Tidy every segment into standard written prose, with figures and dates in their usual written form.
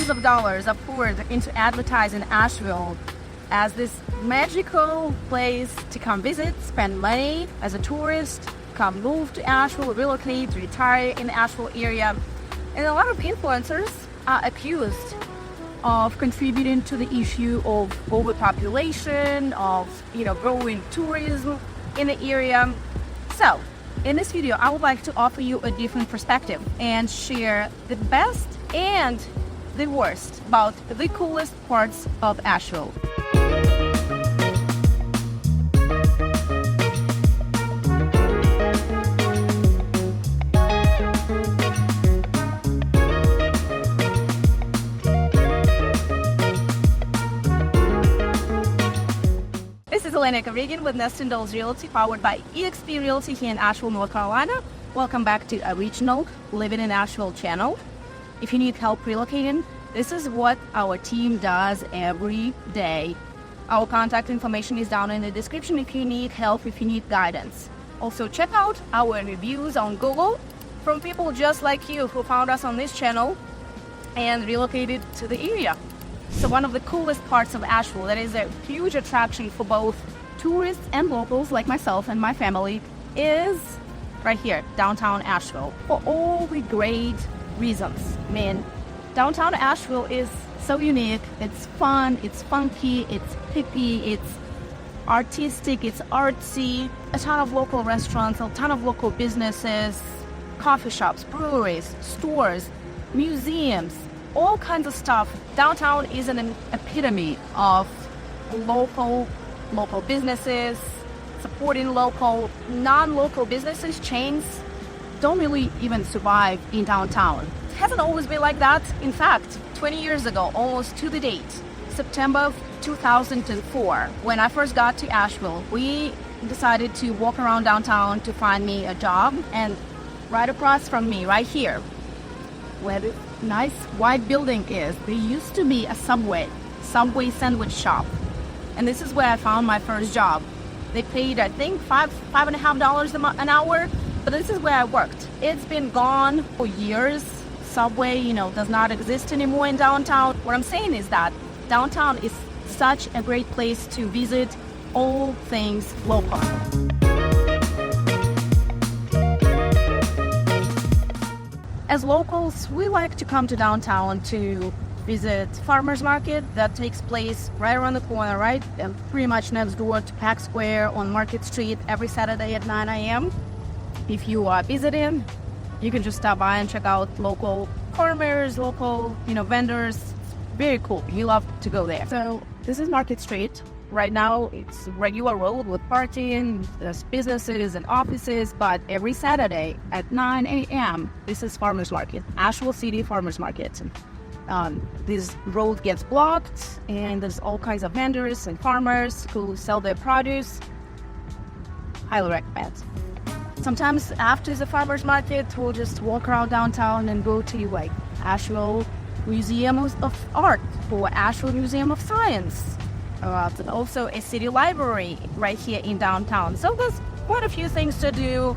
millions of dollars are poured into advertising Asheville as this magical place to come visit, spend money as a tourist, come move to Asheville, relocate, retire in the Asheville area. And a lot of influencers are accused of contributing to the issue of overpopulation, of growing tourism in the area. So, in this video, I would like to offer you a different perspective and share the best and the worst about the coolest parts of Asheville. This is elenakovrigin with Neston Dolls Realty, powered by eXp Realty here in Asheville, North Carolina. Welcome back to Original Living in Asheville channel. If you need help relocating, this is what our team does every day. Our contact information is down in the description if you need help, if you need guidance. Also, check out our reviews on Google from people just like you who found us on this channel and relocated to the area. So one of the coolest parts of Asheville that is a huge attraction for both tourists and locals like myself and my family is right here, downtown Asheville, for all the great reasons. I mean, downtown Asheville is so unique. It's fun, it's funky, it's hippie, it's artistic, it's artsy. A ton of local restaurants, a ton of local businesses, coffee shops, breweries, stores, museums, all kinds of stuff. Downtown is an epitome of local businesses, supporting local, non-local businesses. Chains don't really even survive in downtown. It hasn't always been like that. In fact, 20 years ago, almost to the date, September of 2004, when I first got to Asheville, we decided to walk around downtown to find me a job. And right across from me, right here, where the nice white building is, there used to be a Subway sandwich shop. And this is where I found my first job. They paid, I think, $5.50 an hour, but this is where I worked. It's been gone for years. Subway, does not exist anymore in downtown. What I'm saying is that downtown is such a great place to visit all things local. As locals, we like to come to downtown to visit farmers market that takes place right around the corner, right? And pretty much next door to Pack Square on Market Street every Saturday at 9 a.m. If you are visiting, you can just stop by and check out local farmers, local, vendors. It's very cool. You love to go there. So this is Market Street. Right now, it's a regular road with parking, there's businesses and offices, but every Saturday at 9 a.m., this is farmers market, Asheville City Farmers Market. This road gets blocked, and there's all kinds of vendors and farmers who sell their produce. Highly recommend. Sometimes after the farmers market, we'll just walk around downtown and go to Asheville Museum of Art or Asheville Museum of Science. Also a city library right here in downtown. So there's quite a few things to do,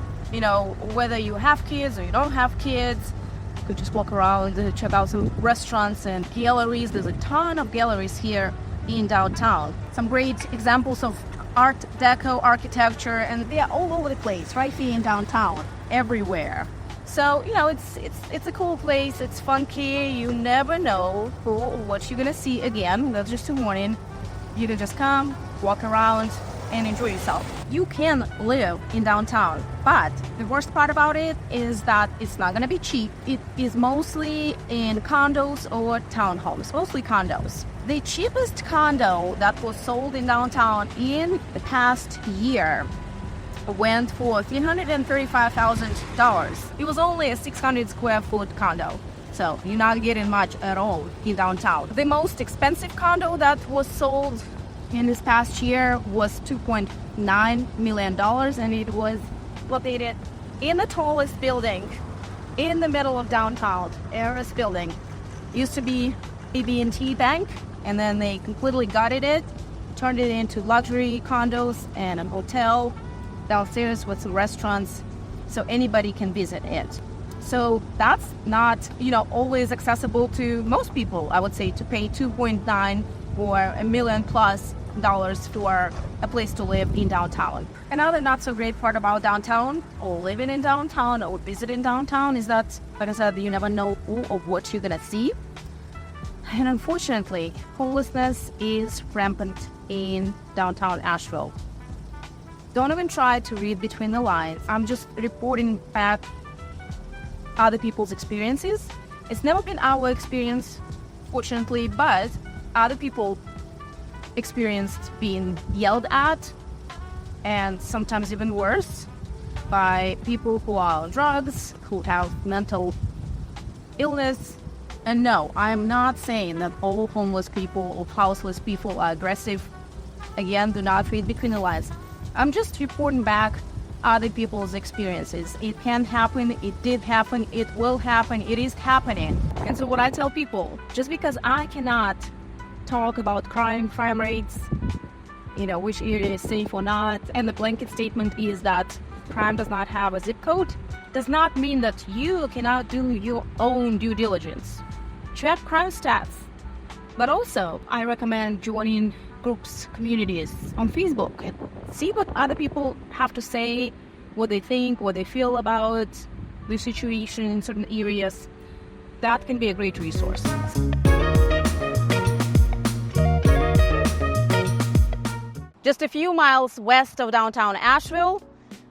whether you have kids or you don't have kids. You could just walk around and check out some restaurants and galleries. There's a ton of galleries here in downtown. Some great examples of Art Deco architecture, and they're all over the place right here in downtown, everywhere. So, it's a cool place. It's funky. You never know what you're gonna see again. That's just a warning. You can just come, walk around, and enjoy yourself. You can live in downtown, but the worst part about it is that it's not gonna be cheap. It is mostly in condos or townhomes, mostly condos. The cheapest condo that was sold in downtown in the past year went for $335,000. It was only a 600 square foot condo. So you're not getting much at all in downtown. The most expensive condo that was sold in this past year was $2.9 million, and it was located in the tallest building in the middle of downtown, Aris building. Used to be AT&T Bank, and then they completely gutted it, turned it into luxury condos and a hotel downstairs with some restaurants, so anybody can visit it. So that's not, always accessible to most people. I would say to pay 2.9 or $1 million plus for a place to live in downtown. Another not so great part about downtown or living in downtown or visiting downtown is that, like I said, you never know who or what you're gonna see. And unfortunately, homelessness is rampant in downtown Asheville. Don't even try to read between the lines. I'm just reporting back other people's experiences. It's never been our experience, fortunately, but other people experienced being yelled at, and sometimes even worse, by people who are on drugs, who have mental illness. And no, I'm not saying that all homeless people or houseless people are aggressive. Again, do not read between the lines. I'm just reporting back other people's experiences. It can happen, it did happen, it will happen, it is happening. And so what I tell people, just because I cannot talk about crime rates, which area is safe or not, and the blanket statement is that crime does not have a zip code, does not mean that you cannot do your own due diligence. Check crime stats. But also, I recommend joining groups, communities on Facebook, and see what other people have to say, what they think, what they feel about the situation in certain areas. That can be a great resource. Just a few miles west of downtown Asheville,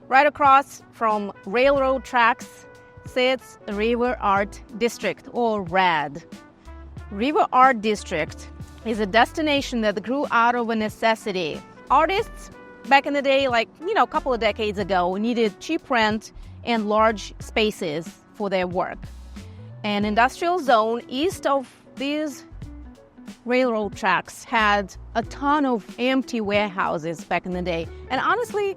right across from railroad tracks, sits River Art District, or RAD. River Art District is a destination that grew out of a necessity. Artists back in the day, a couple of decades ago, needed cheap rent and large spaces for their work. An industrial zone east of these railroad tracks had a ton of empty warehouses back in the day. And honestly,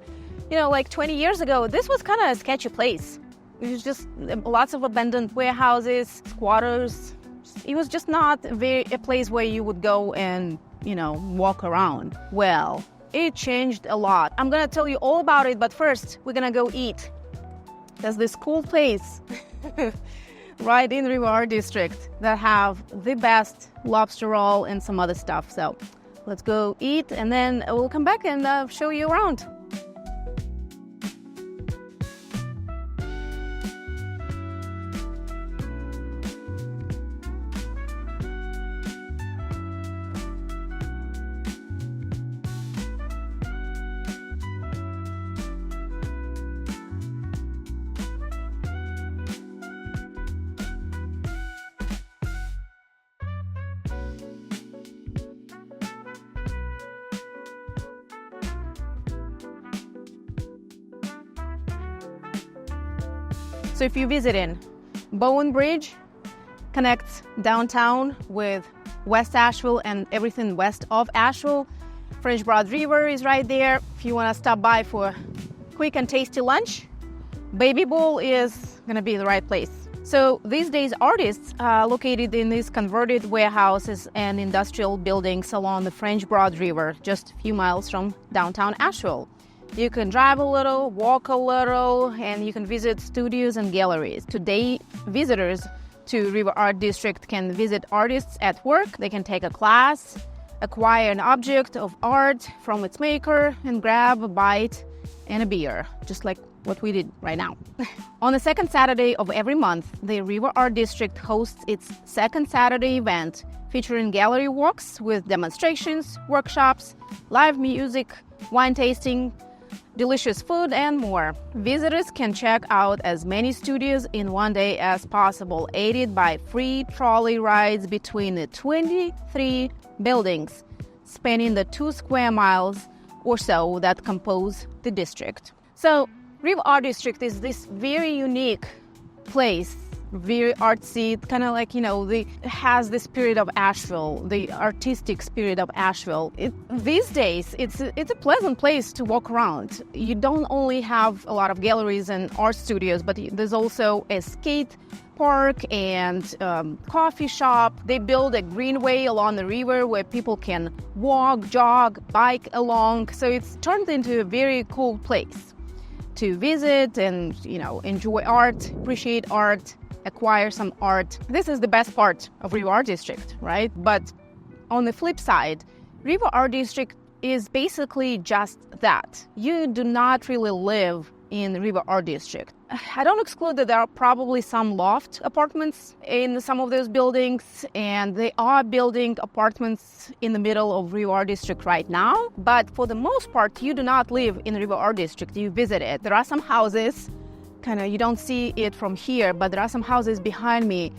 20 years ago, this was kind of a sketchy place. It was just lots of abandoned warehouses, squatters. It was just not a place where you would go and, walk around. Well, it changed a lot. I'm going to tell you all about it, but first, we're going to go eat. There's this cool place right in River Art District that have the best lobster roll and some other stuff. So let's go eat, and then we'll come back and show you around. So if you're visiting, Bowen Bridge connects downtown with West Asheville and everything west of Asheville. French Broad River is right there. If you want to stop by for a quick and tasty lunch, Baby Bowl is going to be the right place. So these days, artists are located in these converted warehouses and industrial buildings along the French Broad River, just a few miles from downtown Asheville. You can drive a little, walk a little, and you can visit studios and galleries. Today, visitors to River Art District can visit artists at work. They can take a class, acquire an object of art from its maker, and grab a bite and a beer, just like what we did right now. On the second Saturday of every month, the River Art District hosts its second Saturday event, featuring gallery walks with demonstrations, workshops, live music, wine tasting, delicious food, and more. Visitors can check out as many studios in one day as possible, aided by free trolley rides between the 23 buildings, spanning the 2 square miles or so that compose the district. So, River Art District is this very unique place, very artsy, kind of like, it has the spirit of Asheville, the artistic spirit of Asheville. These days, it's a pleasant place to walk around. You don't only have a lot of galleries and art studios, but there's also a skate park and coffee shop. They build a greenway along the river where people can walk, jog, bike along. So it's turned into a very cool place. to visit and, enjoy art, appreciate art, acquire some art. This is the best part of River Art District, right? But on the flip side, River Art District is basically just that. You do not really live in River Art District. I don't exclude that there are probably some loft apartments in some of those buildings, and they are building apartments in the middle of River Art District right now. But for the most part, you do not live in River Art District. You visit it. There are some houses, you don't see it from here, but there are some houses behind me.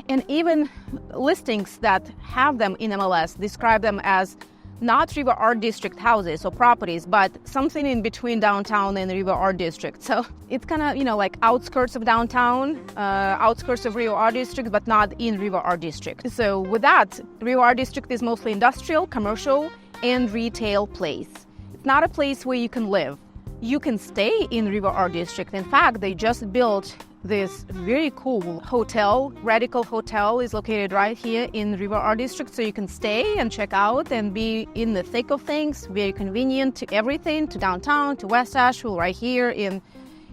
And even listings that have them in MLS describe them as not River Art District houses or properties, but something in between downtown and River Art District. So it's like outskirts of downtown, outskirts of River Art District, but not in River Art District. So with that, River Art District is mostly industrial, commercial, and retail place. It's not a place where you can live. You can stay in River Art District. In fact, they just built this very cool hotel. Radical Hotel is located right here in River Art District, so you can stay and check out and be in the thick of things. Very convenient to everything, to downtown, to West Asheville, right here in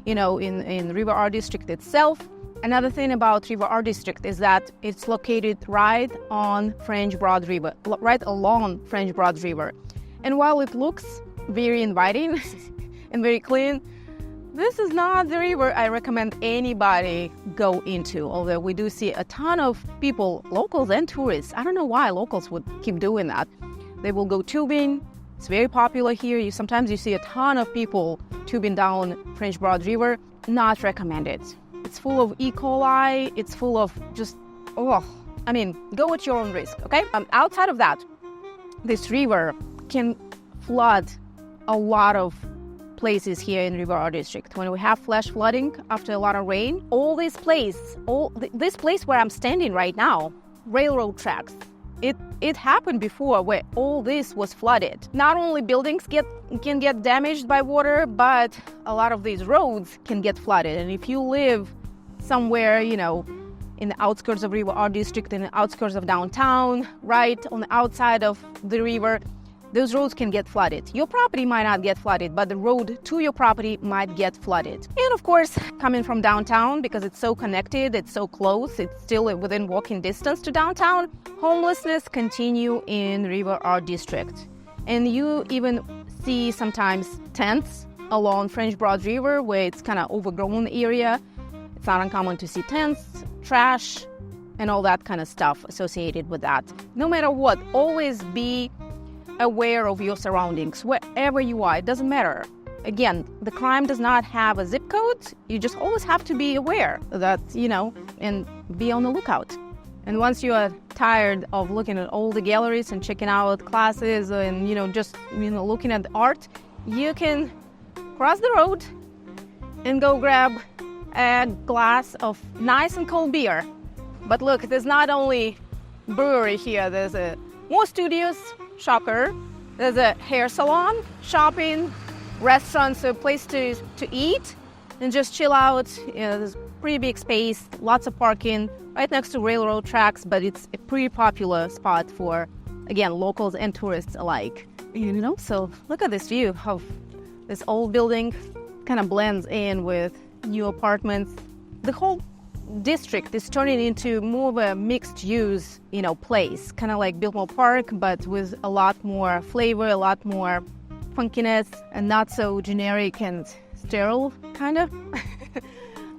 River Art District itself. Another thing about River Art District is that it's located right on French Broad River, right along French Broad River. And while it looks very inviting and very clean, this is not the river I recommend anybody go into, although we do see a ton of people, locals and tourists. I don't know why locals would keep doing that. They will go tubing. It's very popular here. Sometimes you see a ton of people tubing down French Broad River. Not recommended. It's full of E. coli. It's full of go at your own risk, okay? Outside of that, this river can flood a lot of places here in River Art District. When we have flash flooding after a lot of rain, this place where I'm standing right now, railroad tracks, it happened before where all this was flooded. Not only buildings can get damaged by water, but a lot of these roads can get flooded. And if you live somewhere, in the outskirts of River Art District, in the outskirts of downtown, right on the outside of the river, those roads can get flooded. Your property might not get flooded, but the road to your property might get flooded. And of course, coming from downtown, because it's so connected, it's so close, it's still within walking distance to downtown, homelessness continue in River Art District. And you even see sometimes tents along French Broad River where it's kind of overgrown area. It's not uncommon to see tents, trash, and all that kind of stuff associated with that. No matter what, always be aware of your surroundings, wherever you are. It doesn't matter. Again, the crime does not have a zip code. You just always have to be aware that, and be on the lookout. And once you are tired of looking at all the galleries and checking out classes and, looking at the art, you can cross the road and go grab a glass of nice and cold beer. But look, there's not only brewery here, there's more studios, shocker. There's a hair salon, shopping, restaurants, a place to eat and just chill out. There's a pretty big space, lots of parking, right next to railroad tracks, but it's a pretty popular spot for, again, locals and tourists alike. So look at this view of this old building, kind of blends in with new apartments. The whole district is turning into more of a mixed-use, place, kind of like Biltmore Park, but with a lot more flavor, a lot more funkiness, and not so generic and sterile, kind of,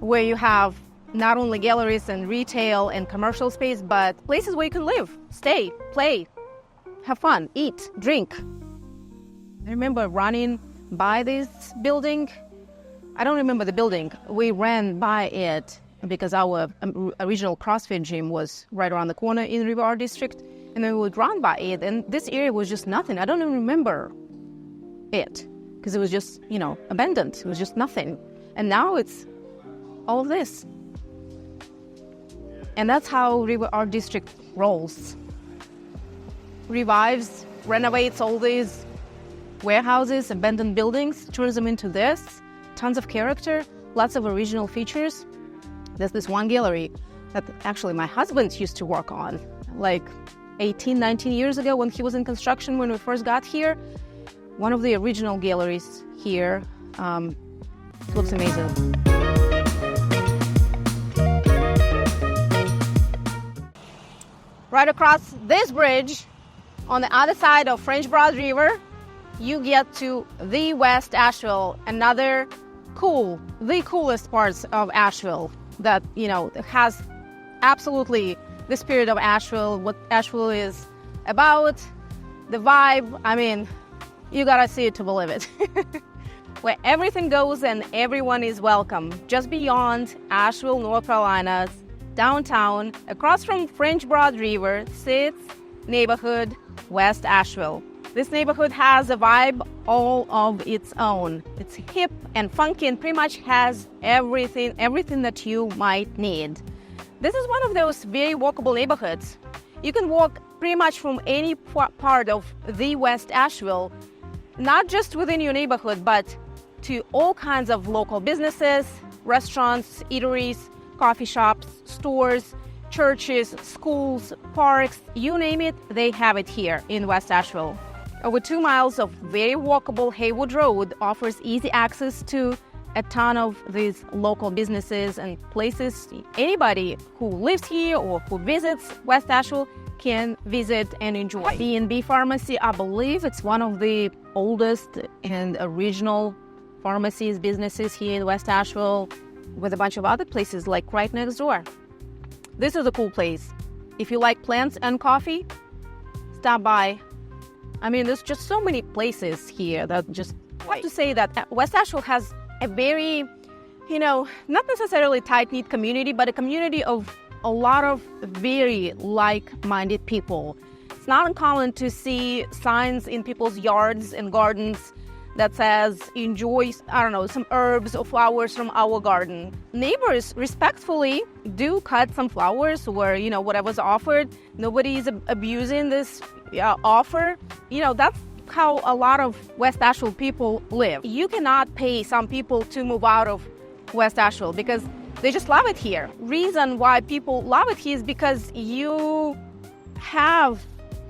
where you have not only galleries and retail and commercial space, but places where you can live, stay, play, have fun, eat, drink. I remember running by this building. I don't remember the building. We ran by it because our original CrossFit gym was right around the corner in River Art District, and then we would run by it, and this area was just nothing. I don't even remember it, because it was just, abandoned. It was just nothing. And now it's all of this. And that's how River Art District rolls. Revives, renovates all these warehouses, abandoned buildings, turns them into this. Tons of character, lots of original features. There's this one gallery that actually my husband used to work on, like 18, 19 years ago when he was in construction when we first got here. One of the original galleries here. It looks amazing. Right across this bridge, on the other side of French Broad River, you get to the West Asheville, the coolest parts of Asheville that, has absolutely the spirit of Asheville, what Asheville is about, the vibe. I mean, you gotta see it to believe it. Where everything goes and everyone is welcome. Just beyond Asheville, North Carolina's downtown, across from French Broad River, sits neighborhood West Asheville. This neighborhood has a vibe all of its own. It's hip and funky and pretty much has everything that you might need. This is one of those very walkable neighborhoods. You can walk pretty much from any part of the West Asheville, not just within your neighborhood, but to all kinds of local businesses, restaurants, eateries, coffee shops, stores, churches, schools, parks, you name it, they have it here in West Asheville. Over 2 miles of very walkable Haywood Road offers easy access to a ton of these local businesses and places anybody who lives here or who visits West Asheville can visit and enjoy. B&B Pharmacy, I believe it's one of the oldest and original pharmacies, businesses here in West Asheville, with a bunch of other places like right next door. This is a cool place. If you like plants and coffee, stop by. I mean, there's just so many places here that just I have to say that West Asheville has a very, not necessarily tight-knit community, but a community of a lot of very like-minded people. It's not uncommon to see signs in people's yards and gardens that says, enjoy, some herbs or flowers from our garden. Neighbors respectfully do cut some flowers where, whatever's offered. Nobody is abusing this offer. That's how a lot of West Asheville people live. You cannot pay some people to move out of West Asheville because they just love it here. Reason why people love it here is because you have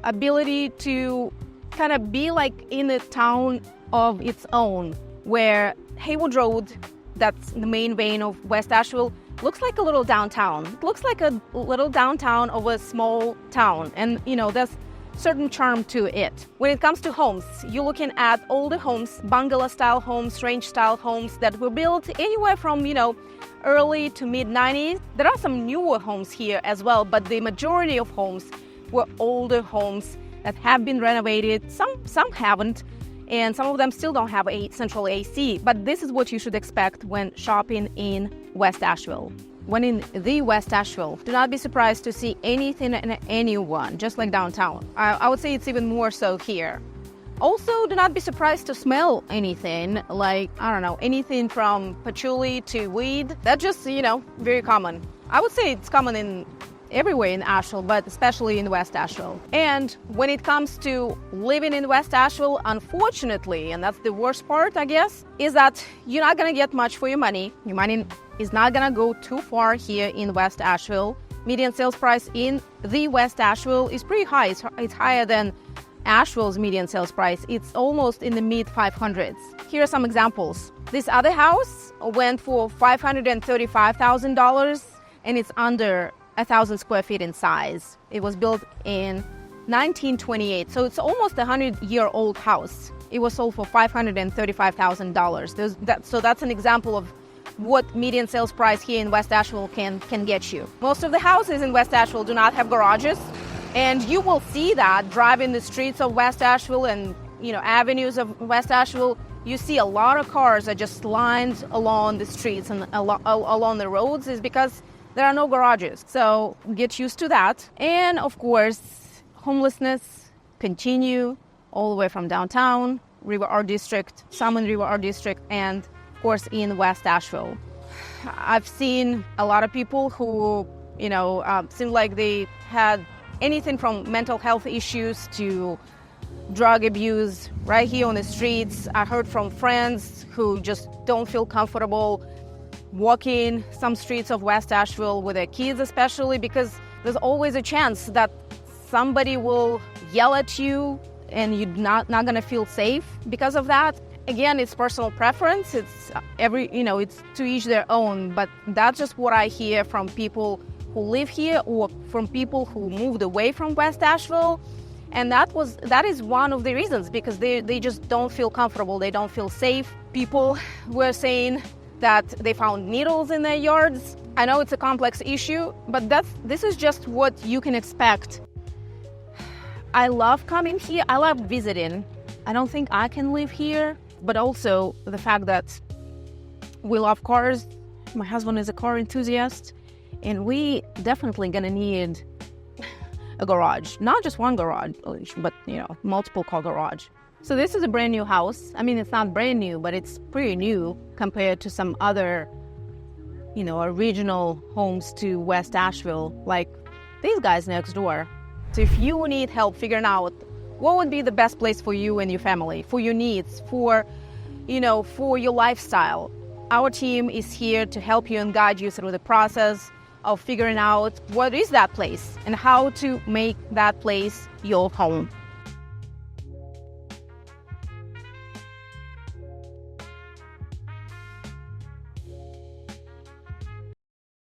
ability to kind of be like in a town of its own, where Haywood Road, that's the main vein of West Asheville, looks like a little downtown. It looks like a little downtown of a small town, and there's certain charm to it. When it comes to homes, you're looking at older homes, bungalow-style homes, ranch-style homes that were built anywhere from, early to mid-90s. There are some newer homes here as well, but the majority of homes were older homes that have been renovated. Some haven't, and some of them still don't have a central AC. But this is what you should expect when shopping in West Asheville. When in the West Asheville, do not be surprised to see anything and anyone, just like downtown. I would say it's even more so here. Also, do not be surprised to smell anything, like, anything from patchouli to weed. That's just, very common. I would say it's common everywhere in Asheville, but especially in West Asheville. And when it comes to living in West Asheville, unfortunately, and that's the worst part, I guess, is that you're not going to get much for your money. Your money is not going to go too far here in West Asheville. Median sales price in the West Asheville is pretty high. It's higher than Asheville's median sales price. It's almost in the mid-500s. Here are some examples. This other house went for $535,000, and it's under 1,000 square feet in size. It was built in 1928, so it's almost a 100-year-old house. It was sold for $535,000. So that's an example of what median sales price here in West Asheville can get you. Most of the houses in West Asheville do not have garages, and you will see that driving the streets of West Asheville and avenues of West Asheville. You see a lot of cars are just lined along the streets and along the roads, is because there are no garages. So get used to that. And of course, homelessness continue all the way from downtown, River Art District, some in River Art District, and of course in West Asheville. I've seen a lot of people who, seem like they had anything from mental health issues to drug abuse right here on the streets. I heard from friends who just don't feel comfortable walking some streets of West Asheville with their kids, especially because there's always a chance that somebody will yell at you and you're not going to feel safe because of that. Again, it's personal preference. It's it's to each their own, but that's just what I hear from people who live here or from people who moved away from West Asheville. And that is one of the reasons, because they just don't feel comfortable. They don't feel safe. People were saying that they found needles in their yards. I know it's a complex issue, but this is just what you can expect. I love coming here. I love visiting. I don't think I can live here, but also the fact that we love cars. My husband is a car enthusiast, and we definitely gonna need a garage. Not just one garage, but multiple car garage. So this is a brand new house. I mean, it's not brand new, but it's pretty new compared to some other, original homes to West Asheville, like these guys next door. So if you need help figuring out what would be the best place for you and your family, for your needs, for your lifestyle, our team is here to help you and guide you through the process of figuring out what is that place and how to make that place your home.